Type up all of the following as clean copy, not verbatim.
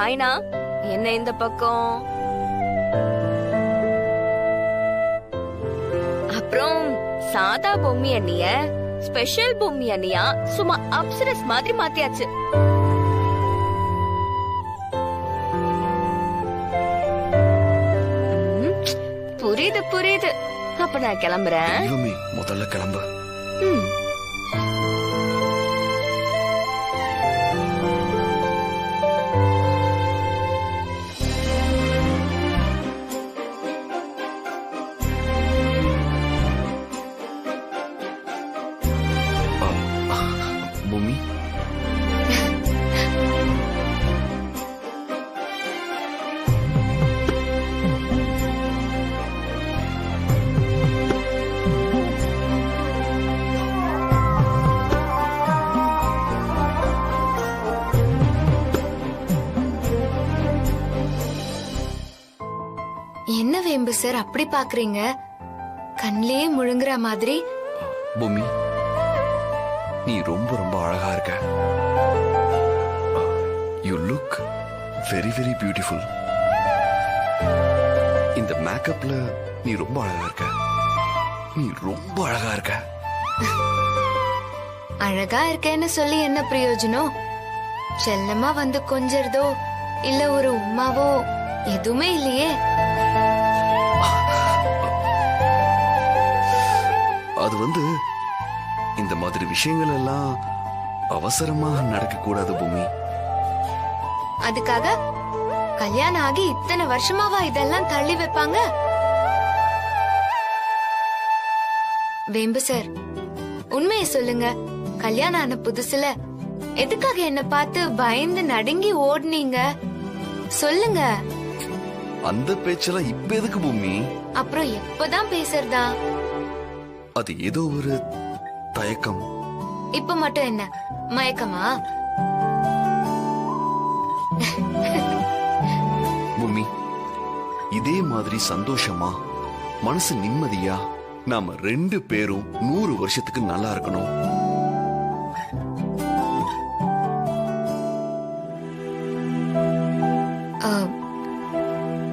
ஹாய்னா, என்ன இந்த பக்கம்? அப்புறம் சாதா பொம்மி அண்ணிய ஸ்பெஷல் பொம்மி அண்ணியா சும்மா அப்சரஸ் மாதிரி மாத்தியாச்சு. புரியுது புரியுது. அப்ப நான் கிளம்புறேன். முதல்ல கிளம்பு. பூமி, என்ன வேம்பு சார் அப்படி பாக்குறீங்க? கண்ணிலே முழுங்குற மாதிரி. பூமி, நீ ரொம்ப ரொம்ப அழகா இருக்க. You look very very beautiful. இந்த மேக்கப்ல நீ ரொம்ப அழகா இருக்க. நீ ரொம்ப அழகா இருக்க. அழகா இருக்கேன்னு சொல்லி என்ன பிரயோஜனம்? செல்லமா வந்து கொஞ்சறதோ இல்ல ஒரு உமாவோ எதுவுமே இல்லையே. அது வந்து இந்த மாதிரி விஷயங்கள் எல்லாம் அவசரமா நடக்க கூடாது பூமி. அதுக்காக கல்யாணம் ஆகி இத்தனை வருஷமாவா இதெல்லாம் தள்ளி வைப்பாங்க? வேம்பு சார், உண்மையை சொல்லுங்க. கல்யாணம் ஆன புதுசுல எதுக்காக என்ன பார்த்து பயந்து நடுங்கி ஓடுனீங்க? சொல்லுங்க. அந்த பேச்செல்லாம் இப்ப எதுக்கு பூமி? அப்புறம் எப்பதான் பேசுறதா? அது ஏதோ ஒரு தயக்கம். இப்ப மட்டும் என்ன மயக்கமா? பூமி, இதே மாதிரி சந்தோஷமா மனசு நிம்மதியா நாம 2 பேரும் 100 வருஷத்துக்கு நல்லா இருக்கணும்.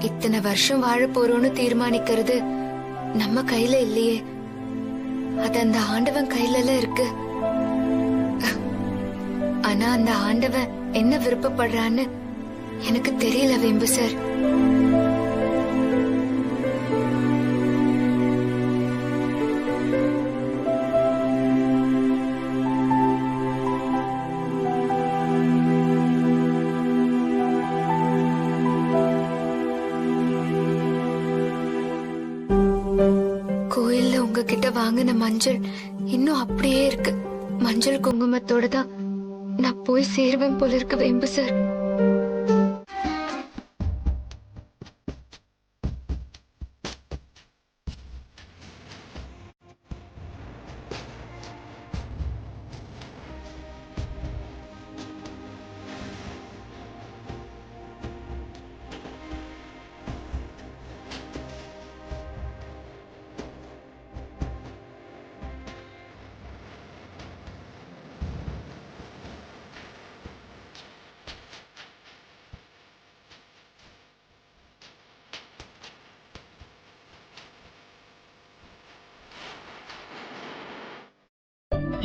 இத்தனை வருஷம் வாழ போறோம்னு தீர்மானிக்கிறது நம்ம கையில இல்லையே. அது அந்த ஆண்டவன் கையில இருக்கு. ஆனா அந்த ஆண்டவன் என்ன விருப்பப்படுறான்னு எனக்கு தெரியல வேம்பு சார். கோயில்ல உங்ககிட்ட வாங்கின மஞ்சள் இன்னும் அப்படியே இருக்கு. மஞ்சள் குங்குமத்தோட தான் நான் போய் சேருவேன் போல இருக்கு வேம்பு சார்.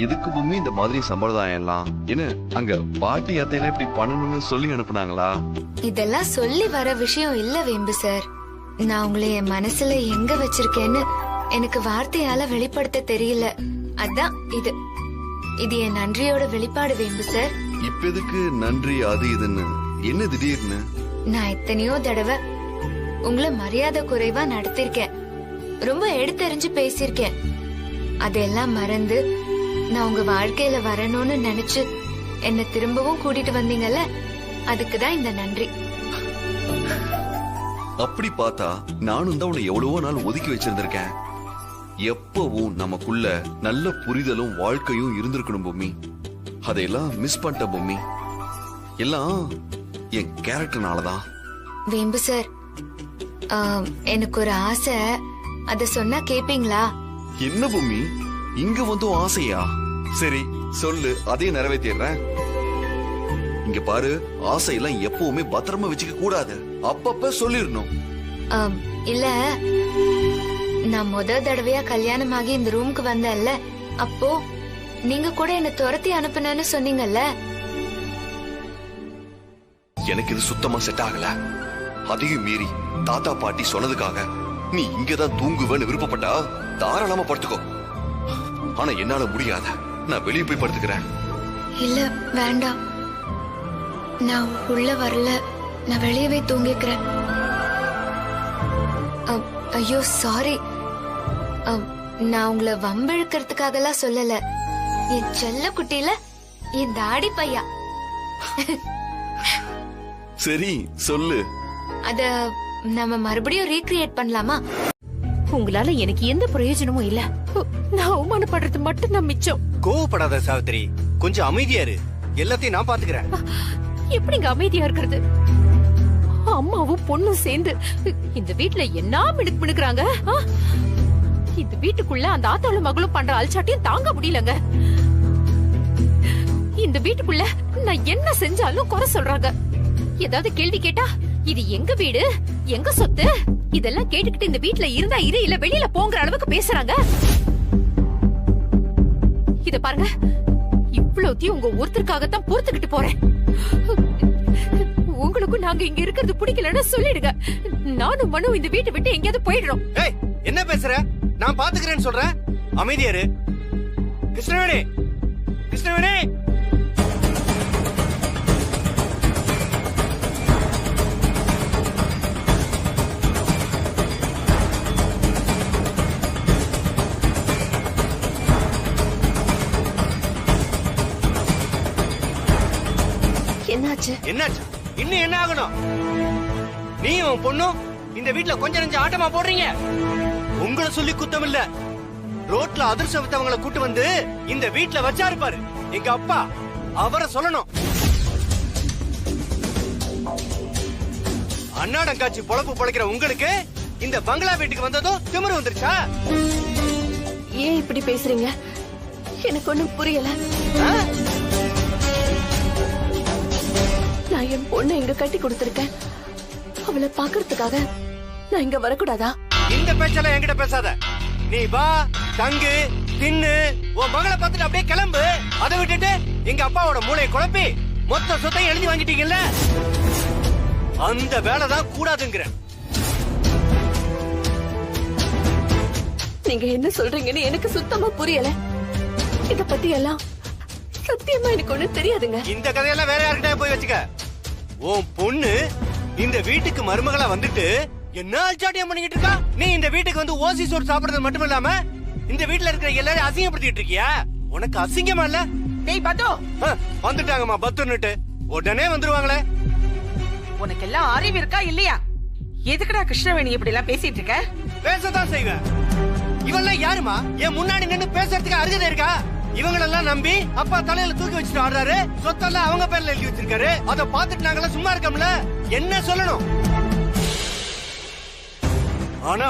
எதுக்கு பூமி இந்த மாதிரி சம்பிரதாயம் எல்லாம்? என்ன அங்க பாட்டி அத்தையெல்லாம் இப்படி பண்ணணும்னு சொல்லி அனுப்புனாங்களா? இதெல்லாம் சொல்லி வர விஷயம் இல்ல வேம்பு சார். நான் உங்களை என் மனசுல எங்க வச்சிருக்கேன்னு எனக்கு வார்த்தையால வெளிப்படுத்த தெரியல. அதான் இது இது என் நன்றியோட வெளிப்பாடு வேம்பு சார். இப்ப எதுக்கு நன்றி அது இதுன்னு? என்ன திடீர்னு? நான் எத்தனையோ தடவை உங்களை மரியாதை குறைவா நடத்திருக்கேன். ரொம்ப எடுத்தறிஞ்சு பேசிருக்கேன். அதெல்லாம் மறந்து நான் உங்க வாழ்க்கையில வரணும்னு நினைச்சு என்ன திரும்பவும் கூட்டிட்டு வந்தீங்கல்ல, அதுக்குதான் இந்த நன்றி. அப்படி பார்த்தா நானும் தான் உன்னை எவ்வளவோ நாள் ஒதுக்கி வச்சிருந்திருக்கேன். எப்பவும் நமக்குள்ள நல்ல புரிதலும் வாழ்க்கையும் இருந்திருக்கணும் பூமி. அதையெல்லாம் மிஸ் பண்ணிட்ட பூமி. எல்லாம் என் கேரக்டர்னாலதான். வேம்பு சார், எனக்கு ஒரு ஆசை. அத சொன்னா கேப்பீங்களா? என்ன பூமி, இங்க வந்து ஆசையா? சரி சொல்லு, அதையும் நிறைவேற்றிடுறேன். இங்க பாரு, ஆசையெல்லாம் எப்பவுமே பத்திரமா வச்சுக்க கூடாது. அப்பப்ப சொல்லிடணும். இல்ல, நான் தடவையா கல்யாணமாகி இந்த ரூமுக்கு வந்தேன்ல, அப்போ நீங்க கூட என்ன துரத்தி அனுப்புனேன்னு சொன்னீங்கல்ல. எனக்கு இது சுத்தமா செட் ஆகல. அதையும் மீறி தாத்தா பாட்டி சொன்னதுக்காக நீ இங்கதான் தூங்குவேன்னு விருப்பப்பட்டா தாராளமா படுத்துக்கோ. ஆனா என்னால முடியாத, நான் வெளியே போய் படுத்துக்கிறேன். இல்ல வேண்டாம், நான் உள்ள வரல, நான் வெளியவே தூங்கிக்கிறேன். ஐயோ சாரி, நான் உங்களை வம்பிழுக்கிறதுக்காக எல்லாம் சொல்லல. என் செல்ல குட்டியில என் தாடி பையா. சரி சொல்லு. அத நம்ம மறுபடியும் ரீக்ரியேட் பண்ணலாமா? உங்களால எனக்கு எந்த பிரயோஜனமும் இல்ல. நான் அவமானப்படுறது மட்டும் தான் மிச்சம். கோவப்படாத சாவித்திரி, கொஞ்சம் அமைதியா இரு. எல்லாத்தையும் நான் பாத்துக்கிறேன். எப்படிங்க அமைதியா இருக்கிறது? அம்மாவும் பொண்ணும் சேர்ந்து இந்த வீட்டுல என்ன மினுக்குறாங்க. இந்த வீட்டுக்குள்ள அந்த ஆத்தாளு மகளும் பண்ற அல்சாட்டியும் தாங்க முடியலங்க. இந்த வீட்டுக்குள்ள நான் என்ன செஞ்சாலும் குறை சொல்றாங்க. ஏதாவது கேள்வி கேட்டா இது எங்க வீடு, எங்க சொத்து, இதெல்லாம் கேட்டுக்கிட்டு இந்த வீட்டுல இருந்தா இரு, இல்ல வெளியில போங்கிற அளவுக்கு பேசுறாங்க. இத பாருங்க, இவ்வளவுத்தையும் உங்க ஒருத்தருக்காகத்தான் பொறுத்துக்கிட்டு போறேன். உங்களுக்கு நாங்க இங்க இருக்கிறது பிடிக்கலன்னு சொல்லிடுங்க. நானும் மனு இந்த வீட்டை விட்டு எங்கேயாவது போயிடுறோம். என்ன பேசுற? நான் பாத்துக்கிறேன்னு சொல்றேன். அமைதியா இரு. கிருஷ்ணவேணி, கிருஷ்ணவேணி. என்னாச்சு? என்னாச்சு? இன்னும் என்ன ஆகணும்? நீ உன் பொண்ணும் இந்த வீட்டுல கொஞ்சம் நெஞ்ச ஆட்டமா போடுறீங்க. உங்களை சொல்லி குத்தம் இல்ல, ரோட்ல அதிர்ஷ்டம் வித்தவங்களை கூட்டு வந்து இந்த வீட்டுல வச்சாரு பாரு எங்க அப்பா, அவரை சொல்லணும். அன்னாடம் காட்சி பொழப்பு பொழைக்கிற உங்களுக்கு இந்த பங்களா வீட்டுக்கு வந்ததும் திமிரு வந்துருச்சா? ஏன் இப்படி பேசுறீங்க? எனக்கு ஒண்ணும் புரியல. நான் என் பொண்ணை இங்க கட்டி கொடுத்திருக்கேன். அவளை பாக்குறதுக்காக நான் இங்க வரக்கூடாதா? இந்த பேச்செல்லாம் என்கிட்ட பேசாத. நீ வா, தங்கு, தின்னு, உன் மகளை பார்த்துட்டு அப்படியே கிளம்பு. அதை விட்டுட்டு எங்க அப்பாவோட மூளையை குழப்பி மொத்த சொத்தையும் எழுதி வாங்கிட்டீங்கல்ல, அந்த வேலைதான் கூடாதுங்கிற. நீங்க என்ன சொல்றீங்கன்னு எனக்கு சுத்தமா புரியல. இத பத்தி எல்லாம் சத்தியமா எனக்கு ஒண்ணும் தெரியாதுங்க. இந்த கதையெல்லாம் வேற யார்கிட்ட போய் வச்சுக்க. உன் பொண்ணு இந்த வீட்டுக்கு மருமகளா வந்துட்டு என்ன அல்சாட்டியம் பண்ணிக்கிட்டு இருக்கா? நீ இந்த வீட்டுக்கு வந்து ஓசி சோறு சாப்பிடுறது மட்டும் இல்லாம இந்த வீட்டுல இருக்கிற எல்லாரும் அசிங்கப்படுத்திட்டு இருக்கியா? உனக்கு அசிங்கமா இல்ல? டேய் பத்து, வந்துட்டாங்கம்மா பத்துன்னுட்டு. உடனே வந்துருவாங்களே. உனக்கு எல்லாம் அறிவு இருக்கா இல்லையா? எதுக்குடா கிருஷ்ணவேணி இப்படி எல்லாம் பேசிட்டு இருக்க? பேசதான் செய்வேன். இவெல்லாம் யாருமா என் முன்னாடி நின்னு பேசுறதுக்கு அருகதை இருக்கா? இவங்களெல்லாம் நம்பி அப்பா தலையில தூக்கி வச்சுட்டு ஆடுறாரு. சொத்தெல்லாம் அவங்க பேர்ல எழுதி வச்சிருக்காரு. அதை பார்த்துட்டு நாங்கெல்லாம் சும்மா இருக்கோம்ல. என்ன சொல்லணும்? ஆனா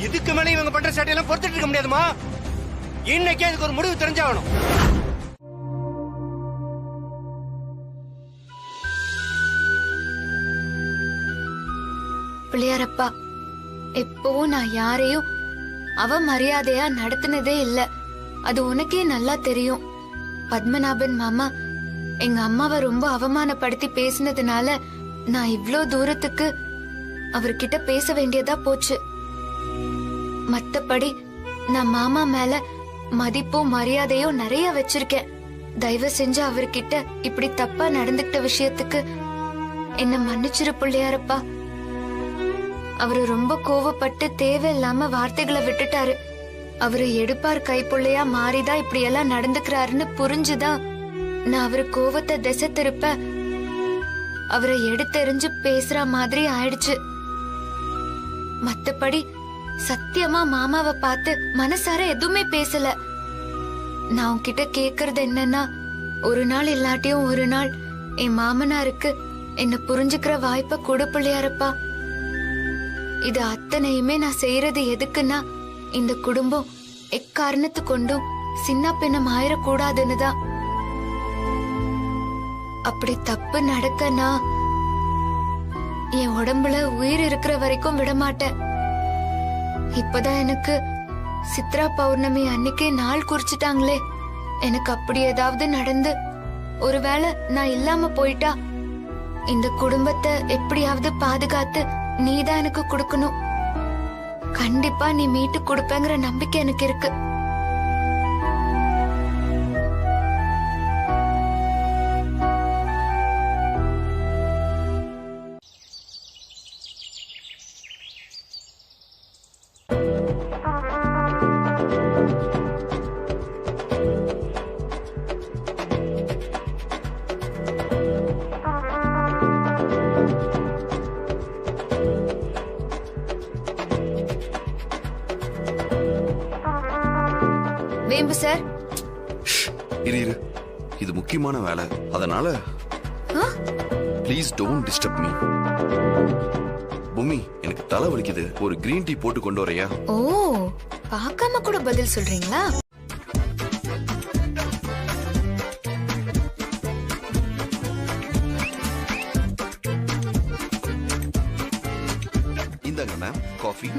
இதுக்கு மேல இவங்க பண்ற சட்டையெல்லாம் பொறுத்துட்டு இருக்க முடியாதுமா. இன்னைக்கே இதுக்கு ஒரு முடிவு தெரிஞ்சாகணும். பிள்ளையாரப்பா, எப்பவும் நான் யாரையும் அவமரியாதையா நடத்தினதே இல்ல. அது உனக்கே நல்லா தெரியும். பத்மநாபன் மாமா எங்க அம்மாவை ரொம்ப அவமானப்படுத்தி பேசினதுனால நான் இவ்ளோ தூரத்துக்கு அவர்கிட்ட பேச வேண்டியதா போச்சு. மத்தபடி நான் மாமா மேல மதிப்பும் மரியாதையும் நிறைய வச்சிருக்கேன். தயவு செஞ்சு அவர்கிட்ட இப்படி தப்பா நடந்துகிட்ட விஷயத்துக்கு என்ன மன்னிச்சிரு பிள்ளையாரப்பா. அவரு ரொம்ப கோவப்பட்டு தேவையில்லாம வார்த்தைகளை விட்டுட்டாரு. அவரு எடுப்பார் கைப்புள்ளையா மாறிதான் இப்படி எல்லாம் நடந்துக்கிறாருன்னு புரிஞ்சுதான் நான் அவரு கோவத்தை திசை திருப்ப அவரை எடுத்தெறிஞ்சு பேசுற மாதிரி ஆயிடுச்சு. மத்தபடி சத்தியமா மாமாவை பார்த்து மனசார எதுவுமே பேசல. நான் உன்கிட்ட கேக்குறது என்னன்னா, ஒரு நாள் இல்லாட்டியும் ஒரு நாள் என் மாமனாருக்கு என்ன புரிஞ்சுக்கிற வாய்ப்பை கொடு பிள்ளையாரப்பா. இது அத்தனையுமே நான் செய்யறது எதுக்குன்னா, இந்த குடும்பம் எக்காரணத்து கொண்டும் சின்ன பின்னம் ஆயிடக்கூடாதுன்னு தான். அப்படி தப்பு நடக்கனா என் உடம்புல உயிர் இருக்கிற வரைக்கும் விட மாட்டேன். இப்பதான் எனக்கு சித்ரா பௌர்ணமி அன்னைக்கே நாள் குறிச்சிட்டாங்களே. எனக்கு அப்படி ஏதாவது நடந்து ஒருவேளை நான் இல்லாம போயிட்டா இந்த குடும்பத்தை எப்படியாவது பாதுகாத்து நீதான் எனக்கு கொடுக்கணும். கண்டிப்பா நீ மீட்டு கொடுப்பேங்கிற நம்பிக்கை எனக்கு இருக்கு. வேம்பு சார், இரு இது முக்கியமான வேலை, அதனால ப்ளீஸ் டோன்ட் டிஸ்டர்ப் மீ. பூமி, எனக்கு தலை வலிக்குது, ஒரு கிரீன் டீ போட்டு கொண்டு வரையா? ஓ, பார்க்காம கூட பதில் சொல்றீங்களா? இந்தாங்க மேம் காஃபி.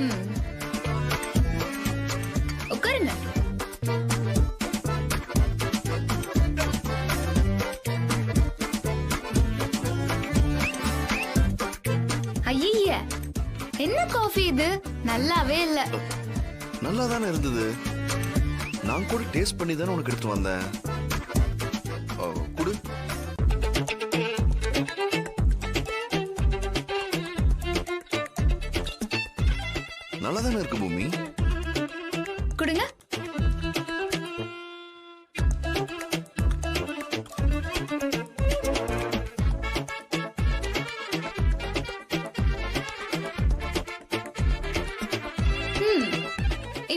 உட்காருங்க. ஐய, என்ன காஃபி இது? நல்லாவே இல்ல. நல்லா தானே இருந்தது, நான் கூட டேஸ்ட் பண்ணி தானே உனக்கு எடுத்து வந்தேன். குடு. நல்லா தானே இருக்கு பூமி. குடுங்க.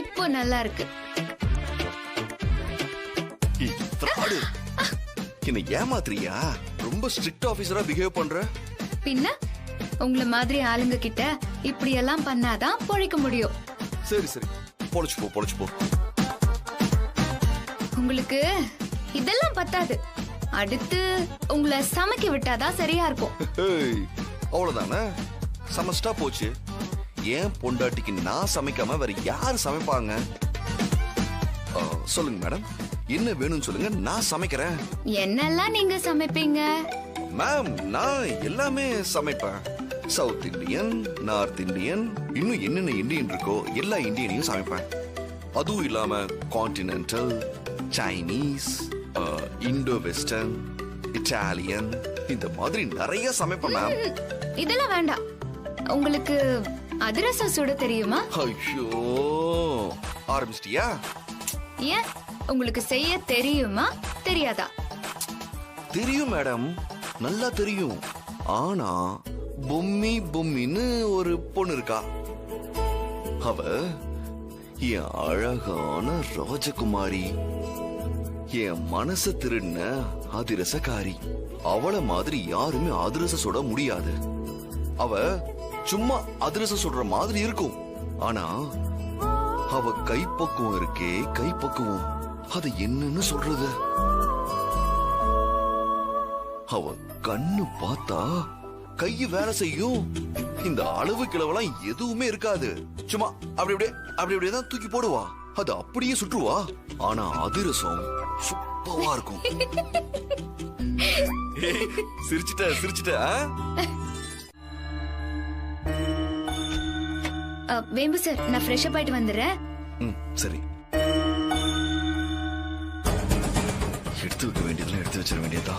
இப்போ நல்லா இருக்கு. என்ன ஏமாத்துறியா? ரொம்ப ஸ்ட்ரிக்ட் ஆபீசரா பிஹேவ் பண்ற. பின்ன உங்களை மாதிரி ஆளுங்க கிட்ட இப்படி எல்லாம் பண்ணாதான் பொழைக்க முடியும். சரி சரி, பொழைச்சு போ. உங்களுக்கு இதெல்லாம் பத்தாது, அடுத்து உங்களை சமைக்க விட்டாதான் சரியா இருக்கும். அவ்வளவுதானே, சமைச்சிட்டா போச்சு. ஏன் பொண்டாட்டிக்கு நான் சமைக்காம வேற யாரு சமைப்பாங்க? சொல்லுங்க மேடம், என்ன வேணும்னு சொல்லுங்க, நான் சமைக்கிறேன். என்னெல்லாம் நீங்க சமைப்பீங்க? மேம், நான் எல்லாமே சமைப்பேன். சவுத் இந்தியன், நார்த் இந்தியன், இன்னும் என்னென்ன இந்தியன் இருக்கோ எல்லா இந்தியனையும் சமைப்பேன். அதுவும் இல்லாம continental, Chinese, Indo western, Italian, இந்த மாதிரி நிறைய சமைப்பேன் மேம். இதெல்லாம் வேண்டாம். உங்களுக்கு அதிரசம் சுட தெரியுமா? ஐயோ, ஆரம்பிச்சிட்டியா? ஏன், உங்களுக்கு செய்ய தெரியுமா தெரியாதா? தெரியும் மேடம், நல்லா தெரியும். ஆனா பொம்மின்னு ஒரு பொண்ணு இருக்கா. அவ என் அழகான ராஜகுமாரி, என் மனச திருடின அதிரசக்காரி. அவள மாதிரி யாருமே அதிரசம் சுட முடியாது. அவ சும்மா அதிரசம் சுடுற மாதிரி இருக்கும், ஆனா அவ கைப்பக்குவம் இருக்கே, கைப்பக்குவம், அது என்னன்னு சொல்றது? அவ கண்ணு பார்த்தா கைய வேலை செய்யும். இந்த அளவு கிளவெல்லாம் எதுவுமே இருக்காது, சும்மா அப்படி தான் தூக்கி போடுவா, அது அப்படியே சுற்றுவா. ஆனா அதிரசம் சூப்பரா இருக்கும். சிரிச்சிட்ட. வேம்பு சார், நான் ஃப்ரெஷ் அப் ஆயிட்டு வந்துடுறேன். சரி, எடுத்து வைக்க வேண்டியதுல எடுத்து வச்சிட வேண்டியதா.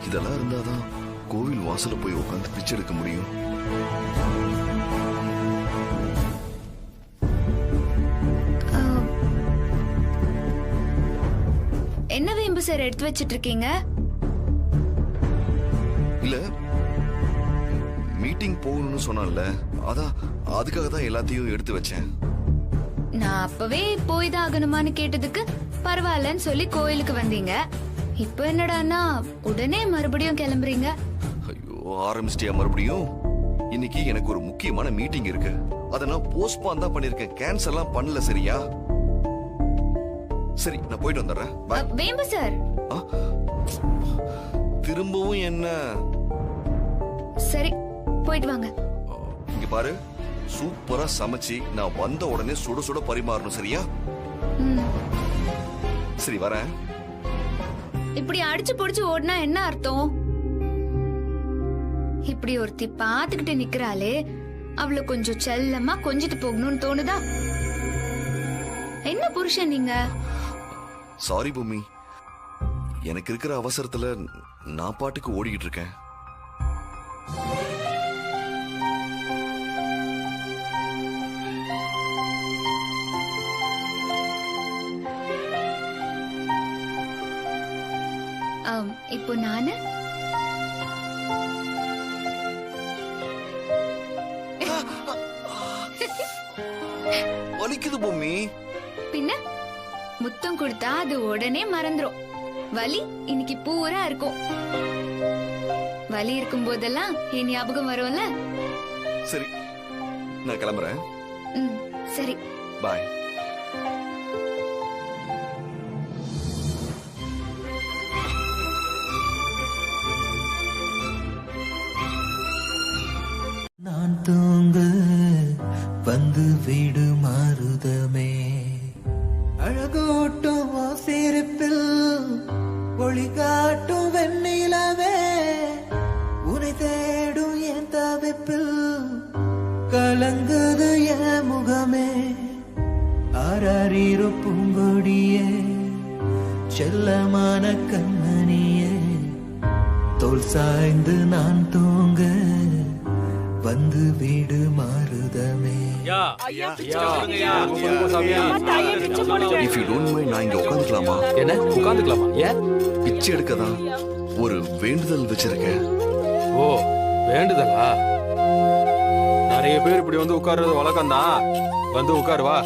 இதெல்லாம் இருந்தாதான் கோவில் வாசல்ல போய் உட்காந்து பிச்சை எடுக்க முடியும். என்ன வேம்பு சார் எடுத்து வச்சிட்டு இருக்கீங்க? இல்ல, மீட்டிங் போகணும்னு சொன்னால, அதான் அதுக்காக தான் எல்லாத்தையும் எடுத்து வச்சேன். நான் அப்பவே போய் தான் ஆகணுமான்னு கேட்டதுக்கு பரவாயில்லன்னு சொல்லி கோயிலுக்கு வந்தீங்க. இப்போ என்னடான்னா உடனே மறுபடியும் கிளம்புறீங்க. ஐயோ, ஆரம்பிச்சிட்டியா மறுபடியும்? இன்னைக்கு எனக்கு ஒரு முக்கியமான மீட்டிங் இருக்கு. அதை நான் போஸ்ட்பான் தான் பண்ணிருக்கேன், கேன்சல்லாம் பண்ணல. சரியா? சரி, நான் போயிட்டு வந்துடுறேன். பாய். வேம்பு சார். திரும்பவும் என்ன? சரி, போயிட்டு வாங்க. இங்க பாரு, சூப்பரா சமைச்சு நான் வந்த உடனே சுட சுட பரிமாறணும். சரியா? ம். சரி, வரேன். இப்படி அடிச்சு புடிச்சு ஓடினா என்ன அர்த்தம்? இப்படி ஒருத்தி பாத்துக்கிட்டு நிக்கிறாளே, அவளை கொஞ்சம் செல்லமா கொஞ்சிட்டு போகணும்னு தோணுதா? என்ன புருஷன் நீங்க? சாரி பூமி, எனக்கு இருக்கிற அவசரத்துல நான் பாட்டுக்கு ஓடிக்கிட்டு இருக்கேன். இப்போ நானு வலிக்குது பூமி. பின்ன முத்தம் கொடுத்தா அது உடனே மறந்துரும். வலி இன்னைக்கு பூரா இருக்கும். வலி இருக்கும் போதெல்லாம் என் ஞாபகம் வரும்ல. சரி, நான் கிளம்புறேன். ம், சரி, பாய். நான் தூங்க வந்து வீடு மாறுதமே, அழகூட்டும் சிரிப்பில் ஒளி காட்டும் வெண்ணிலவே, உனை தேடும் என் தவிப்பில் கலங்குது என் முகமே, ஆராரீரோ பூங்கொடியே, செல்லமான கண்ணனியே, தோல் சாய்ந்து நான் தூங்க வந்து வீடு மாறுதமே. If you don't mind, நான் இங்க உட்காந்துக்கலாமா? என்ன உட்காந்துக்கலாமா? ஏன்? பிச்சை எடுக்கதான் ஒரு வேண்டுதல் வச்சிருக்கேன். ஓ, வேண்டுதலா? நிறைய பேர் இப்படி வந்து உட்கார்றது வழக்கம் தான். வந்து உட்காரு வா.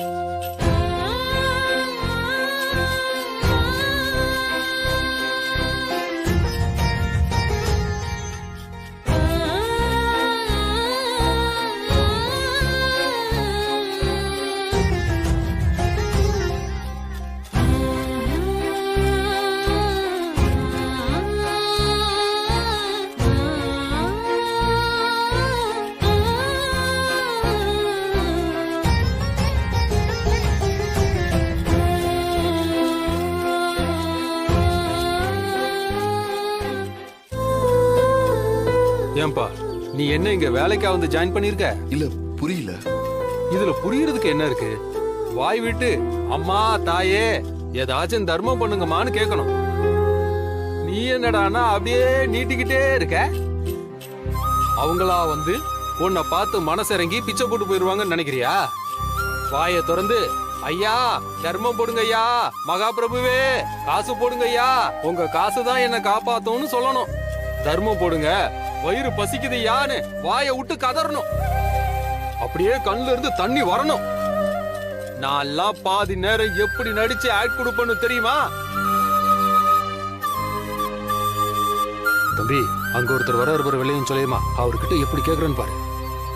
ஏன்பா, நீ என்ன இங்க வேலைக்கா வந்து ஜாயின் பண்ணிருக்க? இல்ல, புரியல. இதுல புரியறதுக்கு என்ன இருக்கு? வாய் விட்டு அம்மா தாயே ஏதாச்சும் தர்மம் பண்ணுங்கம்மான்னு கேட்கணும். நீ என்னடானா அப்படியே நீட்டிக்கிட்டே இருக்க. அவங்களா வந்து உன்னை பார்த்து மனசிறங்கி பிச்சை போட்டு போயிருவாங்கன்னு நினைக்கிறியா? வாயை திறந்து ஐயா தர்மம் போடுங்க ஐயா, மகாபிரபுவே காசு போடுங்க ஐயா, உங்க காசு தான் என்ன காப்பாத்தும்னு சொல்லணும். தர்மம் போடுங்க, வயிறு பசிக்குது யான்னு வாயை விட்டு கதறணும். அப்படியே கண்ணுல இருந்து தண்ணி வரணும். நான் எல்லாம் பாதி நேரம் எப்படி நடிச்சு ஆக்ட் கொடுப்பேன்னு தெரியுமா? தம்பி, அங்க ஒருத்தர் வர இருப்பார், வெளியும் சொல்லியுமா, அவர்கிட்ட எப்படி கேக்குறேன்னு பாரு.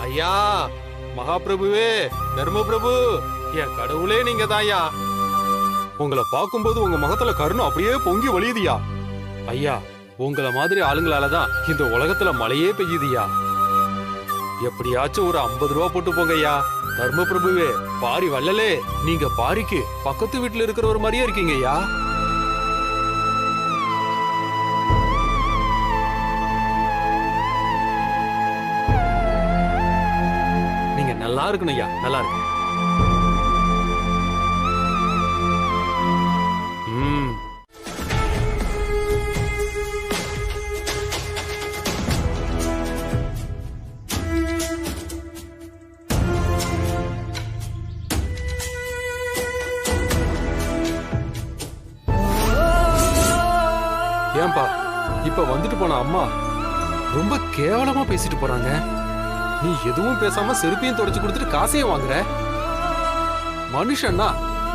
ஐயா மகாபிரபுவே, தர்மபிரபு, என் கடவுளே நீங்க தான்யா. உங்களை பார்க்கும்போது உங்க முகத்துல கருணை அப்படியே பொங்கி வழியுதியா. ஐயா, உங்கள மாதிரி ஆளுங்களாலதான் இந்த உலகத்துல மழையே பெய்யுதியா. எப்படியாச்சும் ஒரு 50 ரூபா போட்டு போங்கய்யா. தர்மபிரபுவே, பாரி வல்லலே, நீங்க பாரிக்கு பக்கத்து வீட்டுல இருக்கிற ஒரு மாதிரியே இருக்கீங்க ஐயா. நீங்க நல்லா இருக்கணும் ஐயா, நல்லா இருக்கு. ஏன்பா, இப்ப வந்துட்டு போன அம்மா ரொம்ப கேவலமா பேசிட்டு போறாங்க. நீ எதுவும் பேசாம செருப்பையும் தொடச்சு கொடுத்துட்டு காசையும் வாங்குற. மனுஷன்னா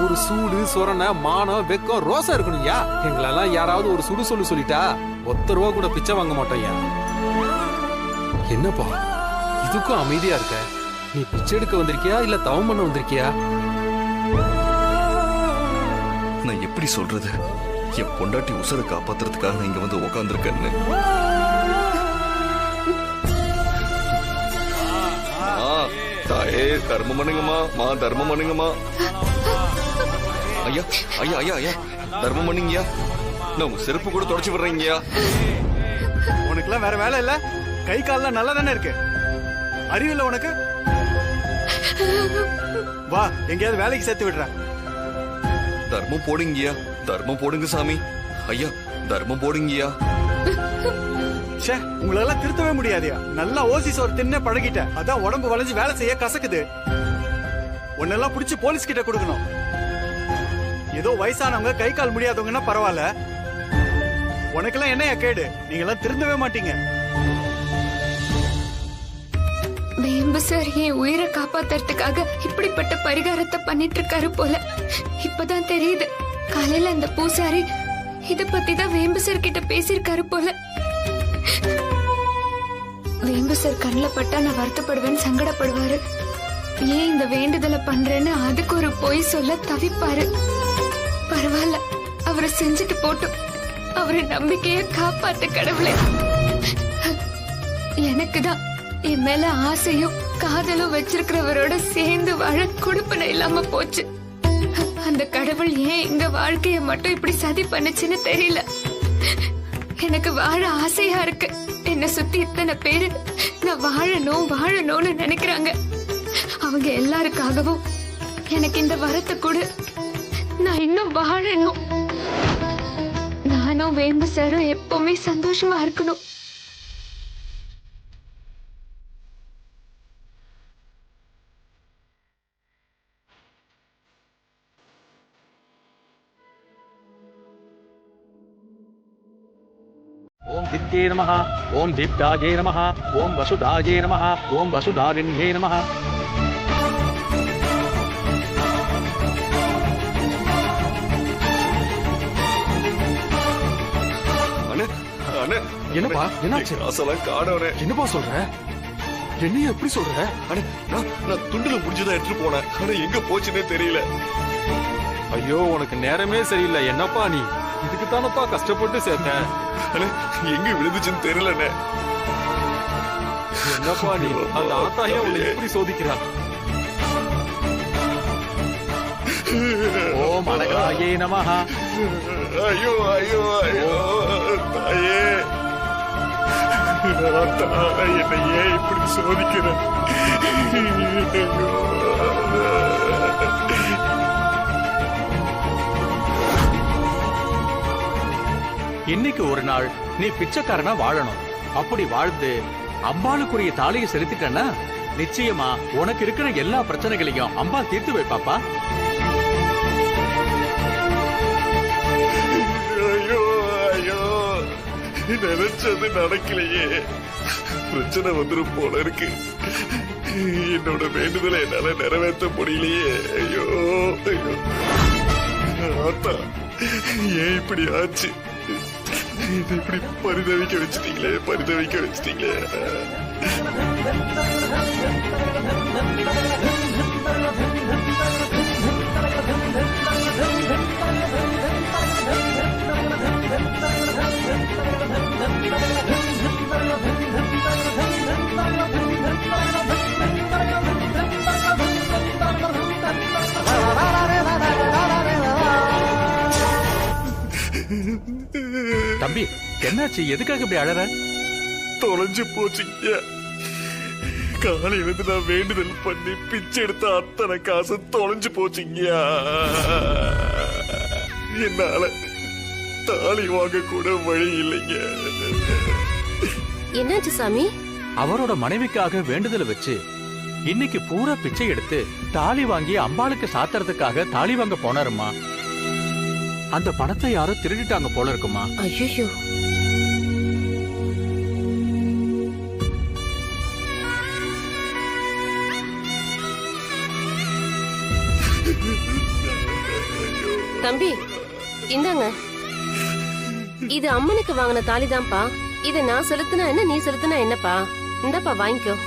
ஒரு சூடு சொரணை மானம் வெக்கம் ரோசா இருக்கணும்யா. எங்களெல்லாம் யாராவது ஒரு சுடு சொல்லிட்டா 1 ரூபா கூட பிச்சை வாங்க மாட்டோம்யா. என்னப்பா இதுக்கும் அமைதியா இருக்க? நீ பிச்சை எடுக்க வந்திருக்கியா இல்ல தவம் பண்ண வந்திருக்கியா? நான் எப்படி சொல்றது? என் பொண்டாட்டி உசுரை காப்பாத்துறதுக்காக நான் இங்க வந்து உக்காந்துருக்கேன்னு. தாயே தர்மம் பண்ணுங்கம்மா, தர்மம் பண்ணுங்கம்மா. ஐயா ஐயா ஐயா ஐயா தர்மம் பண்ணுங்கய்யா. நான் உங்க செருப்பு கூட தொடச்சு விடுறீங்கய்யா. உனக்குலாம் வேற வேலை இல்ல? கை கால்லாம் நல்லா தானே இருக்கு. அறிவில்ல உனக்கு? வா எங்கேயாவது வேலைக்கு சேர்த்து விடுற. தர்மம் போடுங்கய்யா, தர்மம் போடுங்க சாமி. ஐயா தர்மம் போடுங்கய்யா. ச்சே, உங்களெல்லாம் திருத்தவே முடியாதியா. நல்லா ஓசி சோறு தின்ன பழகிட்ட, அதான் உடம்பு வளைஞ்சு வேலை செய்ய கசக்குது. உன்னெல்லாம் புடிச்சு போலீஸ் கிட்ட கொடுக்கணும். ஏதோ வயசானவங்க கை கால் முடியாதவங்கன்னா பரவாயில்ல, உனக்கெல்லாம் என்னையா கேடு? நீங்க எல்லாம் திருந்தவே மாட்டீங்க. வேம்பு சார் என் உயிரை காப்பாத்துறதுக்காக இப்படிப்பட்ட பரிகாரத்தை பண்ணிட்டு இருக்காரு போல. இப்பதான் தெரியுது. காலையில அந்த பூசாரி இத பத்தி தான் வேம்பு சார் கிட்ட பேசியிருக்காரு போல. வேம்பு சார் கண்ணில் பட்டா நான் வருத்தப்படுவேன்னு சங்கடப்படுவாரு. ஏன் இந்த வேண்டுதலை பண்றேன்னு அதுக்கு ஒரு பொய் சொல்ல தவிப்பாரு. பரவாயில்ல, அவரை செஞ்சுட்டு போட்டும். அவரை நம்பிக்கைய காப்பாத்து கடவுளே. எனக்குதான் என் மேல ஆசையும் காதலும் வச்சிருக்கிறவரோட சேர்ந்து வாழ கொடுப்பனை இல்லாம போச்சு. அந்த கடவுள் ஏன் எங்க வாழ்க்கைய மட்டும் இப்படி சதி பண்ணுச்சுன்னு தெரியல. எனக்கு வாழ ஆசையா இருக்கு. என்ன சுத்தி இத்தனை பேரு நான் வாழணும்னு நினைக்கிறாங்க. அவங்க எல்லாருக்காகவும் எனக்கு இந்த வரத்தை கூட நான் இன்னும் வாழணும். நானும் வேம்பு சாரும் எப்பவுமே சந்தோஷமா இருக்கணும். ஓம் தித்யே நமஹ, ஓம் தீப்தாஜே நமஹ, ஓம் வசுதாஜே நமஹ, ஓம் வசுதாரிண்யே நமஹ. என்னப்பா என்னாச்சு? அசலாம் காணவனே. என்னப்பா சொல்ற? என்னைய எப்படி சொல்ற? நான் துண்டுல முடிஞ்சுதான் எடுத்துட்டு போனேன். ஆனா எங்க போச்சுன்னே தெரியல. ஐயோ உனக்கு நேரமே சரியில்லை. என்னப்பா நீ இதுக்கு தானப்பா கஷ்டப்பட்டு சேர்த்த. எங்க விழுந்துச்சுன்னு தெரியலண்ணே. என்னப்பா நீ அந்த ஆத்தாயே உன்னை எப்படி சோதிக்கிறா? ஓம் அனகாயே நமஹ. ஐயோ ஐயோ ஐயோ தாயே, என்னை ஏன் இப்படி சோதிக்கிற? இன்னைக்கு ஒரு நாள் நீ பிச்சைக்காரனா வாழணும். அப்படி வாழ்ந்து அம்பாளுக்குரிய தாலியை செலுத்திட்டனா நிச்சயமா உனக்கு இருக்கிற எல்லா பிரச்சனைகளையும் அம்பாள் தீர்த்து வைப்பாப்பா. ஐயோ ஐயோ, நினைச்சது நடக்கலையே. பிரச்சனை வந்துரும் போல இருக்கு. என்னோட வேண்டுதலை என்னால நிறைவேற்ற முடியலையே. ஐயோ ஐயோ ஆத்தா, ஏன் இப்படி ஆச்சு? இப்படி பரிதவிக்க வச்சுட்டீங்களே. தம்பி என்னாச்சு? எதுக்காக இப்படி அழற? தொலைஞ்சு போச்சுங்க. காலையில இருந்து நான் வேண்டுதல் பண்ணி பிச்சை எடுத்த அத்தனை காசு தொலைஞ்சு போச்சுங்க. என்னால தாலி வாங்க கூட வழி இல்லைங்க. என்னாச்சு சாமி? அவரோட மனைவிக்காக வேண்டுதலை வச்சு இன்னைக்கு பூரா பிச்சை எடுத்து தாலி வாங்கி அம்பாளுக்கு சாத்துறதுக்காக தாலி வாங்க போனாருமா. அந்த பணத்தை யாரோ திருடிட்டாங்க போல இருக்குமா. ஐயோ, தம்பி இந்தாங்க, இது அம்மனுக்கு வாங்கின தாலிதான்ப்பா. இத நான் செலுத்தினா என்ன, நீ செலுத்தினா என்னப்பா? இந்தப்பா வாங்கிக்கோ.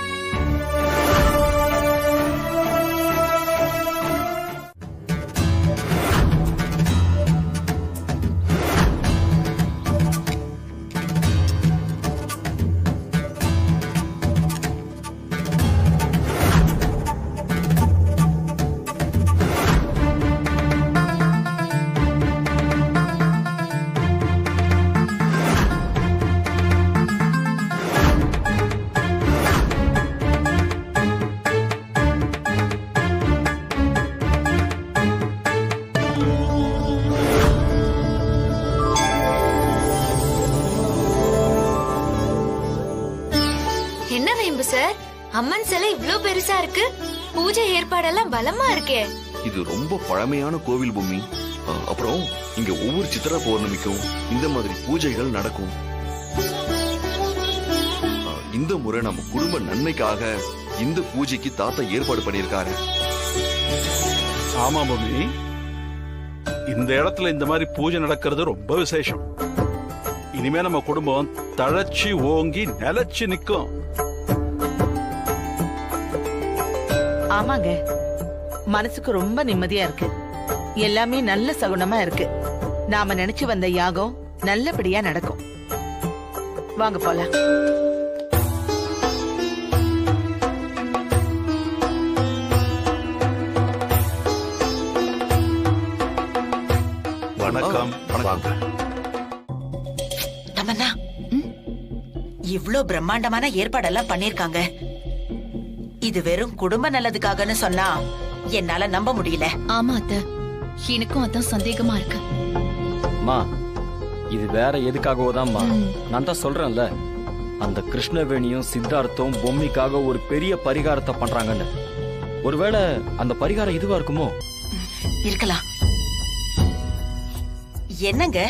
என்ன வேம்பு சார், அம்மன் சிலை இவ்ளோ பெருசா இருக்கு, பூஜை ஏற்பாடெல்லாம் பலமா இருக்கே. இது ரொம்ப பழமையான கோவில் பூமி. அப்புறம் இங்க ஒவ்வொரு சித்திரா பௌர்ணமிக்கும் இந்த மாதிரி பூஜைகள் நடக்கும். இந்த முறை நம்ம குடும்ப நன்மைக்காக இந்த பூஜைக்கு தாத்தா ஏற்பாடு பண்ணியிருக்காரு. ஆமா பூமி, இந்த இடத்துல இந்த மாதிரி பூஜை நடக்கிறது ரொம்ப விசேஷம். இனிமே நம்ம குடும்பம் தழைச்சி ஓங்கி நிலைச்சு நிக்கும். ஆமாங்க, மனசுக்கு ரொம்ப நிம்மதியா இருக்கு. எல்லாமே நல்ல சகுனமா இருக்கு. நாம நினைச்சு வந்த யாகம் நல்லபடியா நடக்கும். வாங்க போலாம். வணக்கம். வணக்கம். நம்மண்ணா, இவ்ளோ பிரம்மாண்டமான ஏற்பாடெல்லாம் பண்ணிருக்காங்க. இது வெறும் குடும்ப நல்லதுக்காகன்னு சொன்னா என்னால நம்ப முடியல. ஆமா அத்த, எனக்கும் அதான் சந்தேகமா இருக்கு. மா, இது வேற எதுக்காகவோ தான்மா. நான் தான் சொல்றேன்ல, அந்த கிருஷ்ணவேணியும் சித்தார்த்தும் பொம்மிக்காக ஒரு பெரிய பரிகாரத்தை பண்றாங்கன்னு. ஒருவேளை அந்த பரிகாரம் இதுவா இருக்குமோ? இருக்கலாம். என்னங்க,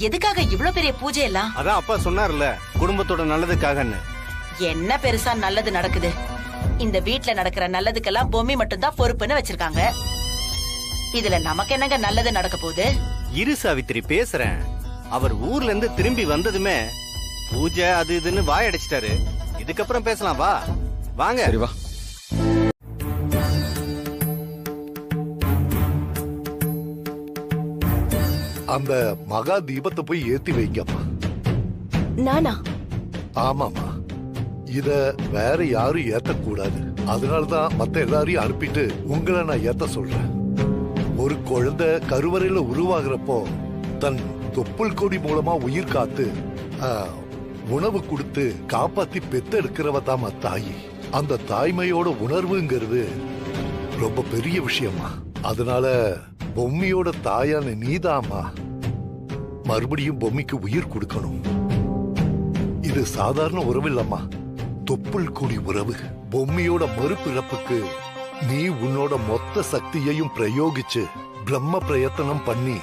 எதுக்காக இவ்ளோ பெரிய பூஜை எல்லாம்? அதான் அப்பா சொன்னார்ல, குடும்பத்தோட நல்லதுக்காகன்னு. என்ன பெருசா நல்லது நடக்குது? இந்த வீட்ல நடக்கிற நல்லதுக்கெல்லாம் பொம்மி மட்டும் தான் பொறுப்புன்னு வச்சிருக்காங்க. இதுல நமக்கு என்னங்க நல்லது நடக்க போகுது? இரு சாவித்திரி, பேசுறேன். அவர் ஊர்ல இருந்து திரும்பி வந்ததுமே பூஜை அது இதுன்னு வாய் அடைச்சிட்டாரு. இதுக்கப்புறம் பேசலாம், வா வாங்க. சரி வா. அந்த மகா தீபத்தை போய் ஏத்தி வைங்கம்மா. நானா? ஆமாமா, இத வேற யாரும் ஏத்தக்கூடாது. அதனாலதான் மத்த எல்லாரையும் அனுப்பிட்டு உங்களை நான் ஏத்த சொல்றேன். ஒரு குழந்தை கருவறையில உருவாகிறப்போ தன் தொப்புள் கொடி மூலமா உயிர் காத்து உணவு கொடுத்து காப்பாத்தி பெத்தெடுக்கிறவ தான் தாயி. அந்த தாய்மையோட உணர்வுங்கிறது ரொம்ப பெரிய விஷயமா. அதனால பொம்மியோட தாயான நீதாமா மறுபடியும் பொம்மிக்கு உயிர் கொடுக்கணும். இது சாதாரண உறவு இல்லம்மா, தொப்புள் கொடி உறவு. பொம்மியோட மறுபிறப்புக்கு நீ உன்னோட மொத்த சக்தியையும் பிரயோகிச்சு பிரம்ம பிரயத்தனம் பண்ணி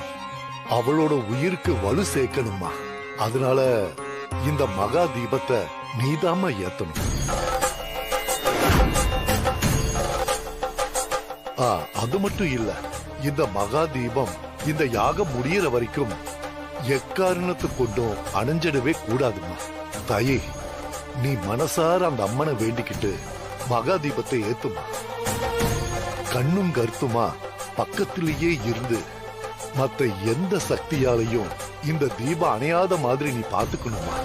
அவளோட உயிருக்கு வலு சேர்க்கணுமா. அதனால இந்த மகா தீபத்தை நீதாமா ஏத்தணும். அது மட்டும் இல்ல, இந்த மகா தீபம் இந்த யாகம் முடியற வரைக்கும் எக்காரணத்து கொண்டும் அணைஞ்சிடவே கூடாதுமா. தாயே, நீ மனசார அந்த அம்மனை வேண்டிக்கிட்டு மகா தீபத்தை ஏத்துமா. கண்ணும் கருத்துமா பக்கத்திலேயே இருந்து மத்த எந்த சக்தியாலையும் இந்த தீபம் அணையாத மாதிரி நீ பாத்துக்கணுமா.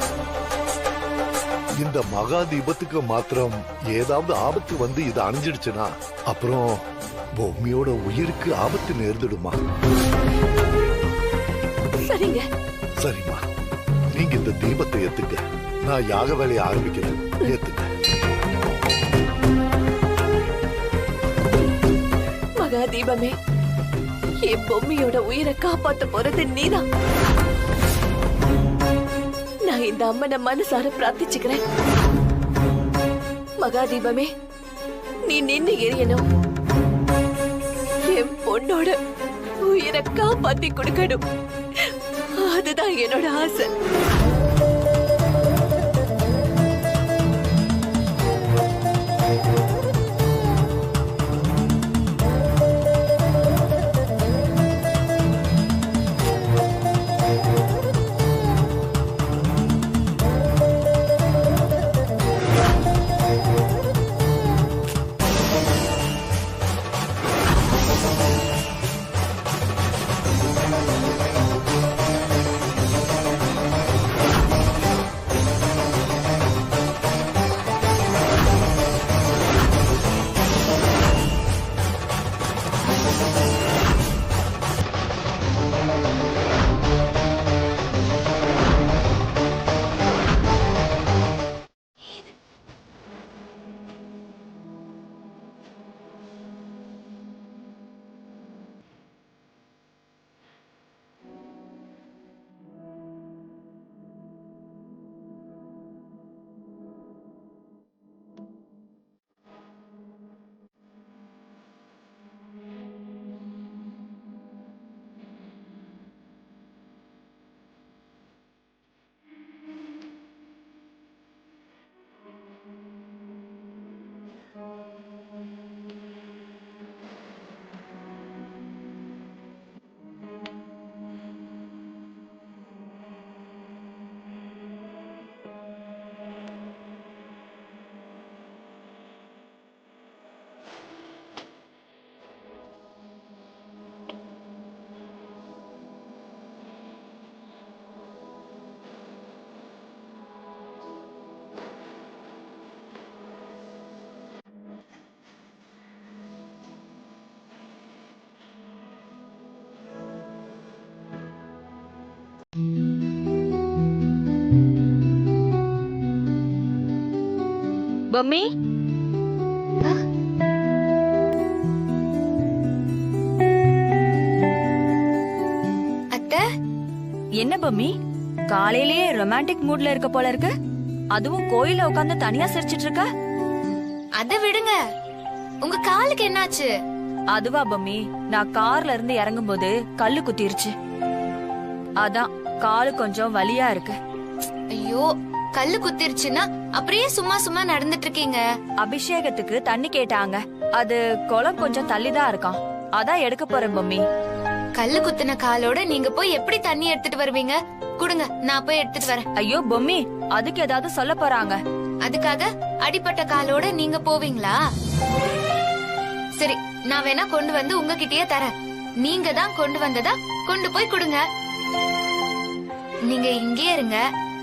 இந்த மகா தீபத்துக்கு மாத்திரம் ஏதாவது ஆபத்து வந்து இது அணைஞ்சிடுச்சுன்னா அப்புறம் பொம்மியோட உயிருக்கு ஆபத்து நேர்ந்துடுமா. சரிங்க. சரிம்மா, நீங்க இந்த தீபத்தை ஏத்துங்க. நான் யாக வேலையை ஆரம்பிக்கிறேன். ஏத்துங்க. மகா தீபமே, என் பொம்மியோட உயிரை காப்பாத்த போறது நீதான். நான் இந்த அம்மனை மனசார பிரார்த்திச்சுக்கிறேன். மகா தீபமே, நீ நின்னு எரியணும். என் பொண்ணோட உயிரை காப்பாத்தி கொடுக்கணும். அதுதான் என்னோட ஆசை. பொம்மி அத்தை, என்ன பொம்மி காலையிலேயே ரொமான்டிக் மூட்ல இருக்க போல இருக்கு, அதுவும் கோயில உட்கார்ந்து தனியா சிரிச்சிட்டு இருக்க. அத விடுங்க, உங்க காலுக்கு என்னாச்சு? அதுவா பொம்மி, நான் கார்ல இருந்து இறங்கும் போது கல்லு குத்திருச்சு, அதான் காலு கொஞ்சம் வலியா இருக்கு. ஐயோ, கல்லு குத்திருச்சுன்னா அப்படியே சும்மா சும்மா நடந்துட்டு இருக்கீங்க. அபிஷேகத்துக்கு தண்ணி கேட்டாங்க, அது குளம் கொஞ்சம் தள்ளிதான் இருக்கான், அதான் எடுக்க போறேன் பொம்மி. கல்லு குத்தின காலோட நீங்க போய் எப்படி தண்ணி எடுத்துட்டு வருவீங்க? குடுங்க, நான் போய் எடுத்துட்டு வரேன். ஐயோ பொம்மி, அதுக்கு ஏதாவது சொல்ல போறாங்க. அதுக்காக அடிப்பட்ட காலோட நீங்க போவீங்களா? சரி, நான் வேணா கொண்டு வந்து உங்ககிட்டயே தரேன். நீங்க தான் கொண்டு வந்ததா கொண்டு போய் கொடுங்க. நீங்க இங்கே இருங்க,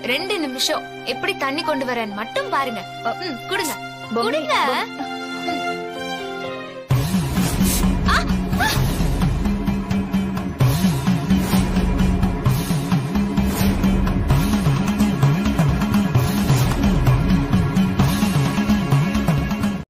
2 நிமிஷம் எப்படி தண்ணி கொண்டு வரேன்னு மட்டும் பாருங்க. கொடுங்க, கொடுங்க.